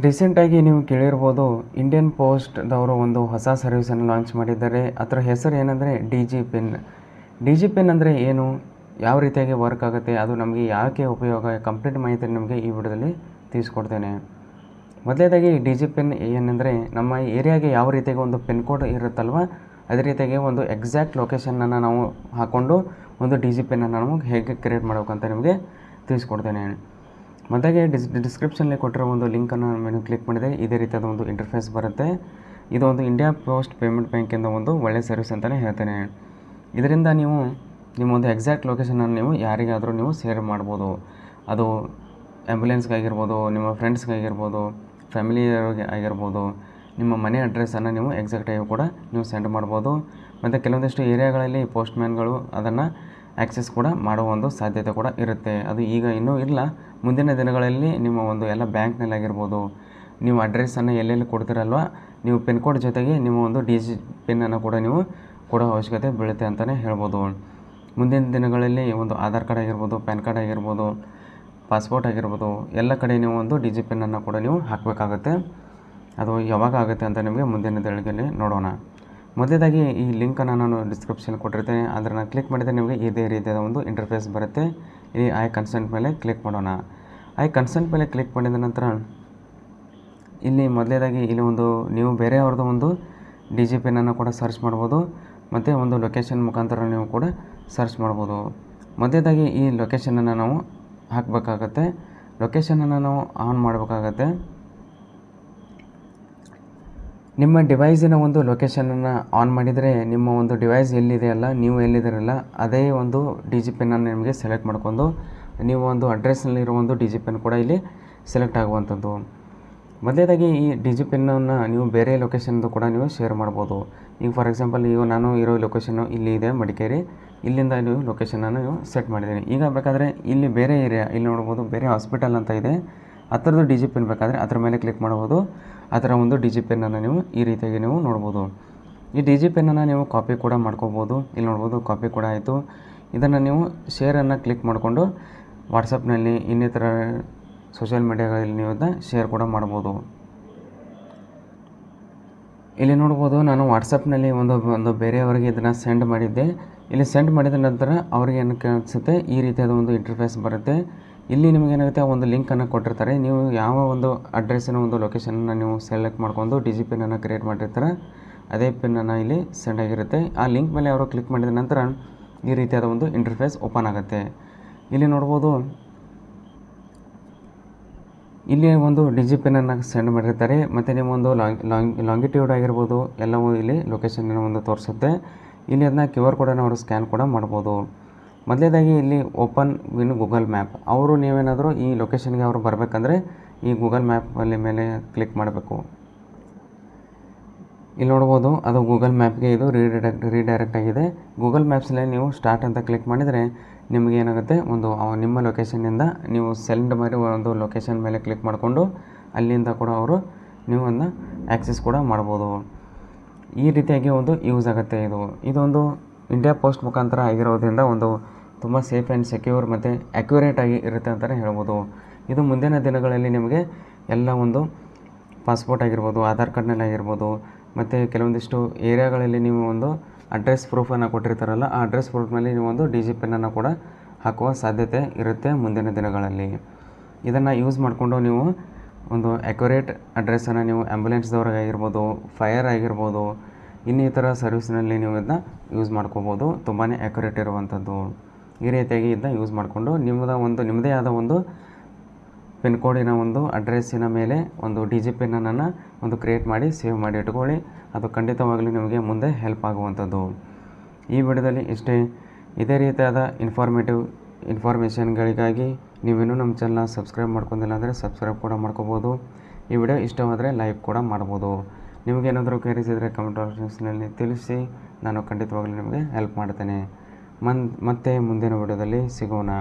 ರೀಸೆಂಟಾಗಿ ನೀವು ಕೇಳಿರ್ಬೋದು, ಇಂಡಿಯನ್ ಪೋಸ್ಟ್ದವರು ಒಂದು ಹೊಸ ಸರ್ವಿಸನ್ನು ಲಾಂಚ್ ಮಾಡಿದ್ದಾರೆ. ಅದರ ಹೆಸರು ಏನಂದರೆ ಡಿಜಿಪಿನ್. ಡಿಜಿಪಿನ್ ಅಂದರೆ ಏನು, ಯಾವ ರೀತಿಯಾಗಿ ವರ್ಕ್ ಆಗುತ್ತೆ, ಅದು ನಮಗೆ ಯಾಕೆ ಉಪಯೋಗ, ಕಂಪ್ಲೀಟ್ ಮಾಹಿತಿ ನಿಮಗೆ ಈ ವಿಡಿಯೋದಲ್ಲಿ ತಿಳಿಸ್ಕೊಡ್ತೇನೆ. ಮೊದಲನೇದಾಗಿ ಡಿಜಿಪಿನ್ ಏನೆಂದರೆ, ನಮ್ಮ ಏರಿಯಾಗೆ ಯಾವ ರೀತಿಯಾಗಿ ಒಂದು ಪಿನ್ ಕೋಡ್ ಇರುತ್ತಲ್ವ, ಅದೇ ರೀತಿಯಾಗಿ ಒಂದು ಎಕ್ಸಾಕ್ಟ್ ಲೊಕೇಶನನ್ನು ನಾವು ಹಾಕ್ಕೊಂಡು ಒಂದು ಡಿಜಿಪಿನ್ನನ್ನು ನಾವು ಹೇಗೆ ಕ್ರಿಯೇಟ್ ಮಾಡಬೇಕಂತ ನಿಮಗೆ ತಿಳಿಸ್ಕೊಡ್ತೇನೆ. ಮೊದಲಿಗೆ ಡಿಸ್ಕ್ರಿಪ್ಷನಲ್ಲಿ ಕೊಟ್ಟಿರೋ ಒಂದು ಲಿಂಕನ್ನು ನಾನು ಕ್ಲಿಕ್ ಮಾಡಿದರೆ ಇದೇ ರೀತಿಯಾದ ಒಂದು ಇಂಟರ್ಫೇಸ್ ಬರುತ್ತೆ. ಇದು ಒಂದು ಇಂಡಿಯಾ ಪೋಸ್ಟ್ ಪೇಮೆಂಟ್ ಬ್ಯಾಂಕಿಂದ ಒಂದು ಒಳ್ಳೆಯ ಸರ್ವಿಸ್ ಅಂತಲೇ ಹೇಳ್ತೇನೆ. ಇದರಿಂದ ನೀವು ನಿಮ್ಮ ಒಂದು ಎಕ್ಸಾಕ್ಟ್ ಲೊಕೇಶನನ್ನು ನೀವು ಯಾರಿಗಾದರೂ ನೀವು ಶೇರ್ ಮಾಡ್ಬೋದು. ಅದು ಆ್ಯಂಬುಲೆನ್ಸ್ಗಾಗಿರ್ಬೋದು, ನಿಮ್ಮ ಫ್ರೆಂಡ್ಸ್ಗಾಗಿರ್ಬೋದು, ಫ್ಯಾಮಿಲಿಯವ್ರಿಗೆ ಆಗಿರ್ಬೋದು, ನಿಮ್ಮ ಮನೆ ಅಡ್ರೆಸ್ಸನ್ನು ನೀವು ಎಕ್ಸಾಕ್ಟಾಗಿ ಕೂಡ ನೀವು ಸೆಂಡ್ ಮಾಡ್ಬೋದು. ಮತ್ತು ಕೆಲವೊಂದಿಷ್ಟು ಏರಿಯಾಗಳಲ್ಲಿ ಪೋಸ್ಟ್ಮ್ಯಾನ್ಗಳು ಅದನ್ನು ಆ್ಯಕ್ಸೆಸ್ ಕೂಡ ಮಾಡುವ ಒಂದು ಸಾಧ್ಯತೆ ಕೂಡ ಇರುತ್ತೆ. ಅದು ಈಗ ಇನ್ನೂ ಇಲ್ಲ, ಮುಂದಿನ ದಿನಗಳಲ್ಲಿ ನಿಮ್ಮ ಒಂದು ಎಲ್ಲ ಬ್ಯಾಂಕ್ನಲ್ಲಾಗಿರ್ಬೋದು, ನೀವು ಅಡ್ರೆಸ್ಸನ್ನು ಎಲ್ಲೆಲ್ಲಿ ಕೊಡ್ತೀರಲ್ವ, ನೀವು ಪಿನ್ ಕೋಡ್ ಜೊತೆಗೆ ನಿಮ್ಮ ಒಂದು ಪಿನ್ನನ್ನು ಕೂಡ ನೀವು ಕೊಡೋ ಅವಶ್ಯಕತೆ ಬೀಳುತ್ತೆ ಅಂತಲೇ ಹೇಳ್ಬೋದು. ಮುಂದಿನ ದಿನಗಳಲ್ಲಿ ಒಂದು ಆಧಾರ್ ಕಾರ್ಡ್ ಆಗಿರ್ಬೋದು, ಪ್ಯಾನ್ ಕಾರ್ಡ್ ಆಗಿರ್ಬೋದು, ಪಾಸ್ಪೋರ್ಟ್ ಆಗಿರ್ಬೋದು, ಎಲ್ಲ ಕಡೆ ನೀವು ಒಂದು ಪಿನ್ನನ್ನು ಕೂಡ ನೀವು ಹಾಕಬೇಕಾಗುತ್ತೆ. ಅದು ಯಾವಾಗ ಆಗುತ್ತೆ ಅಂತ ನಿಮಗೆ ಮುಂದಿನ ದಿನಗಳಲ್ಲಿ ನೋಡೋಣ. ಮೊದಲೇದಾಗಿ ಈ ಲಿಂಕನ್ನು ನಾನು ಡಿಸ್ಕ್ರಿಪ್ಷನ್ ಕೊಟ್ಟಿರ್ತೇನೆ, ಅದನ್ನು ಕ್ಲಿಕ್ ಮಾಡಿದರೆ ನಿಮಗೆ ಇದೇ ರೀತಿಯಾದ ಒಂದು ಇಂಟರ್ಫೇಸ್ ಬರುತ್ತೆ. ಈ ಐ ಕನ್ಸೆಂಟ್ ಮೇಲೆ ಕ್ಲಿಕ್ ಮಾಡೋಣ. ಐ ಕನ್ಸೆಂಟ್ ಮೇಲೆ ಕ್ಲಿಕ್ ಮಾಡಿದ ನಂತರ ಇಲ್ಲಿ ಮೊದಲೇದಾಗಿ ಇಲ್ಲಿ ಒಂದು ನೀವು ಬೇರೆಯವ್ರದ್ದು ಒಂದು ಪಿನ್ನನ್ನು ಕೂಡ ಸರ್ಚ್ ಮಾಡ್ಬೋದು, ಮತ್ತು ಒಂದು ಲೊಕೇಶನ್ ಮುಖಾಂತರ ನೀವು ಕೂಡ ಸರ್ಚ್ ಮಾಡ್ಬೋದು. ಮೊದಲೇದಾಗಿ ಈ ಲೊಕೇಶನನ್ನು ನಾವು ಹಾಕಬೇಕಾಗತ್ತೆ. ಲೊಕೇಶನನ್ನು ನಾವು ಆನ್ ಮಾಡಬೇಕಾಗತ್ತೆ. ನಿಮ್ಮ ಡಿವೈಸಿನ ಒಂದು ಲೊಕೇಶನನ್ನು ಆನ್ ಮಾಡಿದರೆ ನಿಮ್ಮ ಒಂದು ಡಿವೈಸ್ ಎಲ್ಲಿದೆಯಲ್ಲ, ನೀವು ಎಲ್ಲಿದ್ದೀರಲ್ಲ ಅದೇ ಒಂದು ಪಿನ್ನನ್ನು ನಿಮಗೆ ಸೆಲೆಕ್ಟ್ ಮಾಡ್ಕೊಂಡು ನೀವು ಒಂದು ಅಡ್ರೆಸ್ನಲ್ಲಿರೋ ಒಂದು ಪಿನ್ ಕೂಡ ಇಲ್ಲಿ ಸೆಲೆಕ್ಟ್ ಆಗುವಂಥದ್ದು. ಮೊದಲೇದಾಗಿ ಈ ಪಿನ್ನನ್ನು ನೀವು ಬೇರೆ ಲೊಕೇಶನ್ದು ಕೂಡ ನೀವು ಶೇರ್ ಮಾಡ್ಬೋದು. ಈಗ ಫಾರ್ ಎಕ್ಸಾಂಪಲ್ ಈಗ ನಾನು ಇರೋ ಲೊಕೇಶನ್ನು ಇಲ್ಲಿ ಇದೆ ಮಡಿಕೇರಿ, ಇಲ್ಲಿಂದ ನೀವು ಲೊಕೇಶನನ್ನು ನೀವು ಸೆಟ್ ಮಾಡಿದ್ದೀನಿ. ಈಗ ಬೇಕಾದರೆ ಇಲ್ಲಿ ಬೇರೆ ಏರಿಯಾ ಇಲ್ಲಿ ನೋಡ್ಬೋದು, ಬೇರೆ ಹಾಸ್ಪಿಟಲ್ ಅಂತ ಇದೆ, ಆ ಥರದ್ದು ಪಿನ್ ಬೇಕಾದರೆ ಅದರ ಮೇಲೆ ಕ್ಲಿಕ್ ಮಾಡ್ಬೋದು. ಅದರ ಒಂದು ಪಿನ್ನನ್ನು ನೀವು ಈ ರೀತಿಯಾಗಿ ನೀವು ನೋಡ್ಬೋದು. ಈ ಪಿನ್ನನ್ನು ನೀವು ಕಾಪಿ ಕೂಡ ಮಾಡ್ಕೋಬೋದು. ಇಲ್ಲಿ ನೋಡ್ಬೋದು, ಕಾಪಿ ಕೂಡ ಆಯಿತು. ಇದನ್ನು ನೀವು ಶೇರನ್ನು ಕ್ಲಿಕ್ ಮಾಡಿಕೊಂಡು ವಾಟ್ಸಪ್ನಲ್ಲಿ ಇನ್ನಿತರ ಸೋಷಿಯಲ್ ಮೀಡಿಯಾಗಳಲ್ಲಿ ನೀವು ಇದನ್ನ ಶೇರ್ ಕೂಡ ಮಾಡ್ಬೋದು. ಇಲ್ಲಿ ನೋಡ್ಬೋದು, ನಾನು ವಾಟ್ಸಪ್ನಲ್ಲಿ ಒಂದು ಬೇರೆಯವರಿಗೆ ಇದನ್ನು ಸೆಂಡ್ ಮಾಡಿದ್ದೆ. ಇಲ್ಲಿ ಸೆಂಡ್ ಮಾಡಿದ ನಂತರ ಅವ್ರಿಗೆ ಏನಕ್ಕೆ ಅನಿಸುತ್ತೆ, ಈ ರೀತಿಯಾದ ಒಂದು ಇಂಟರ್ಫೇಸ್ ಬರುತ್ತೆ. ಇಲ್ಲಿ ನಿಮಗೇನಾಗುತ್ತೆ, ಒಂದು ಲಿಂಕನ್ನು ಕೊಟ್ಟಿರ್ತಾರೆ. ನೀವು ಯಾವ ಒಂದು ಅಡ್ರೆಸ್ಸಿನ ಒಂದು ಲೊಕೇಶನನ್ನು ನೀವು ಸೆಲೆಕ್ಟ್ ಮಾಡ್ಕೊಂಡು ಪಿನ್ನನ್ನು ಕ್ರಿಯೇಟ್ ಮಾಡಿರ್ತಾರೆ, ಅದೇ ಪಿನ್ನನ್ನು ಇಲ್ಲಿ ಸೆಂಡ್ ಆಗಿರುತ್ತೆ. ಆ ಲಿಂಕ್ ಮೇಲೆ ಅವರು ಕ್ಲಿಕ್ ಮಾಡಿದ ನಂತರ ಈ ರೀತಿಯಾದ ಒಂದು ಇಂಟರ್ಫೇಸ್ ಓಪನ್ ಆಗುತ್ತೆ. ಇಲ್ಲಿ ನೋಡ್ಬೋದು, ಇಲ್ಲಿ ಒಂದು ಪಿನ್ನನ್ನು ಸೆಂಡ್ ಮಾಡಿರ್ತಾರೆ, ಮತ್ತು ನಿಮ್ಮ ಒಂದು ಲಾಂಗಿಟ್ಯೂಡ್ ಆಗಿರ್ಬೋದು ಎಲ್ಲವೂ ಇಲ್ಲಿ ಲೊಕೇಶನ್ನ ಒಂದು ತೋರಿಸುತ್ತೆ. ಇಲ್ಲಿ ಅದನ್ನ QR ಕೋಡನ್ನು ಅವರು ಸ್ಕ್ಯಾನ್ ಕೂಡ ಮಾಡ್ಬೋದು. ಮೊದಲೇದಾಗಿ ಇಲ್ಲಿ ಓಪನ್ ವಿನ್ ಗೂಗಲ್ ಮ್ಯಾಪ್. ಅವರು ನೀವೇನಾದರೂ ಈ ಲೊಕೇಶನ್ಗೆ ಅವರು ಬರಬೇಕಂದ್ರೆ ಈ ಗೂಗಲ್ ಮ್ಯಾಪಲ್ಲಿ ಮೇಲೆ ಕ್ಲಿಕ್ ಮಾಡಬೇಕು. ಇಲ್ಲಿ ನೋಡ್ಬೋದು, ಅದು ಗೂಗಲ್ ಮ್ಯಾಪ್ಗೆ ಇದು ರೀಡೈರೆಕ್ಟ್ ಆಗಿದೆ. ಗೂಗಲ್ ಮ್ಯಾಪ್ಸಲ್ಲಿ ನೀವು ಸ್ಟಾರ್ಟ್ ಅಂತ ಕ್ಲಿಕ್ ಮಾಡಿದರೆ ನಿಮಗೆ ಏನಾಗುತ್ತೆ, ಒಂದು ನಿಮ್ಮ ಲೊಕೇಶನ್ನಿಂದ ನೀವು ಸೆಂಡ್ ಮಾಡಿ ಒಂದು ಲೊಕೇಶನ್ ಮೇಲೆ ಕ್ಲಿಕ್ ಮಾಡಿಕೊಂಡು ಅಲ್ಲಿಂದ ಕೂಡ ಅವರು ನೀವು ಅದನ್ನ ಆ್ಯಕ್ಸೆಸ್ ಕೂಡ ಮಾಡ್ಬೋದು. ಈ ರೀತಿಯಾಗಿ ಒಂದು ಯೂಸ್ ಆಗುತ್ತೆ. ಇದೊಂದು ಇಂಡಿಯಾ ಪೋಸ್ಟ್ ಮುಖಾಂತರ ಆಗಿರೋದ್ರಿಂದ ಒಂದು ತುಂಬ ಸೇಫ್ ಆ್ಯಂಡ್ ಸೆಕ್ಯೂರ್ ಮತ್ತು ಅಕ್ಯುರೇಟ್ ಆಗಿ ಇರುತ್ತೆ ಅಂತಲೇ ಹೇಳ್ಬೋದು. ಇದು ಮುಂದಿನ ದಿನಗಳಲ್ಲಿ ನಿಮಗೆ ಎಲ್ಲ ಒಂದು ಪಾಸ್ಪೋರ್ಟ್ ಆಗಿರ್ಬೋದು, ಆಧಾರ್ ಕಾರ್ಡ್ನಲ್ಲಿ ಆಗಿರ್ಬೋದು, ಮತ್ತು ಕೆಲವೊಂದಿಷ್ಟು ಏರಿಯಾಗಳಲ್ಲಿ ನೀವು ಒಂದು ಅಡ್ರೆಸ್ ಪ್ರೂಫನ್ನು ಕೊಟ್ಟಿರ್ತಾರಲ್ಲ, ಆ ಅಡ್ರೆಸ್ ಪ್ರೂಫ್ ಮೇಲೆ ನೀವು ಒಂದು ಪಿನ್ನನ್ನು ಕೂಡ ಹಾಕುವ ಸಾಧ್ಯತೆ ಇರುತ್ತೆ ಮುಂದಿನ ದಿನಗಳಲ್ಲಿ. ಇದನ್ನು ಯೂಸ್ ಮಾಡಿಕೊಂಡು ನೀವು ಒಂದು ಅಕ್ಯುರೇಟ್ ಅಡ್ರೆಸ್ಸನ್ನು ನೀವು ಆ್ಯಂಬುಲೆನ್ಸ್ದವ್ರಿಗಾಗಿರ್ಬೋದು, ಫೈರ್ ಆಗಿರ್ಬೋದು, ಇನ್ನಿತರ ಸರ್ವಿಸ್ನಲ್ಲಿ ನೀವು ಇದನ್ನ ಯೂಸ್ ಮಾಡ್ಕೋಬೋದು. ತುಂಬಾ ಅಕ್ಯುರೇಟ್ ಇರುವಂಥದ್ದು. ಈ ರೀತಿಯಾಗಿ ಇದನ್ನ ಯೂಸ್ ಮಾಡಿಕೊಂಡು ನಿಮ್ಮದೇ ಆದ ಒಂದು ಪಿನ್ ಕೋಡಿನ ಒಂದು ಅಡ್ರೆಸ್ಸಿನ ಮೇಲೆ ಒಂದು ಪಿನ್ನನ್ನು ಒಂದು ಕ್ರಿಯೇಟ್ ಮಾಡಿ ಸೇವ್ ಮಾಡಿ ಇಟ್ಕೊಳ್ಳಿ. ಅದು ಖಂಡಿತವಾಗಲೂ ನಿಮಗೆ ಮುಂದೆ ಹೆಲ್ಪ್ ಆಗುವಂಥದ್ದು. ಈ ವಿಡಿಯೋದಲ್ಲಿ ಇಷ್ಟೇ. ಇದೇ ರೀತಿಯಾದ ಇನ್ಫಾರ್ಮೇಷನ್ಗಳಿಗಾಗಿ ನೀವಿನ್ನೂ ನಮ್ಮ ಚಾನಲ್ನ ಸಬ್ಸ್ಕ್ರೈಬ್ ಮಾಡ್ಕೊಂಡಿಲ್ಲ ಅಂದರೆ ಸಬ್ಸ್ಕ್ರೈಬ್ ಕೂಡ ಮಾಡ್ಕೋಬೋದು. ಈ ವಿಡಿಯೋ ಇಷ್ಟವಾದರೆ ಲೈಕ್ ಕೂಡ ಮಾಡ್ಬೋದು. ನಿಮಗೇನಾದರೂ ಕ್ವೇರೀಸ್ ಇದ್ದರೆ ಕಮೆಂಟ್ ಬಾಕ್ಸ್ನಲ್ಲಿ ತಿಳಿಸಿ, ನಾನು ಖಂಡಿತವಾಗಲೂ ನಿಮಗೆ ಹೆಲ್ಪ್ ಮಾಡ್ತೇನೆ. ಮತ್ತೆ ಮುಂದಿನ ವಿಡಿಯೋದಲ್ಲಿ ಸಿಗೋಣ.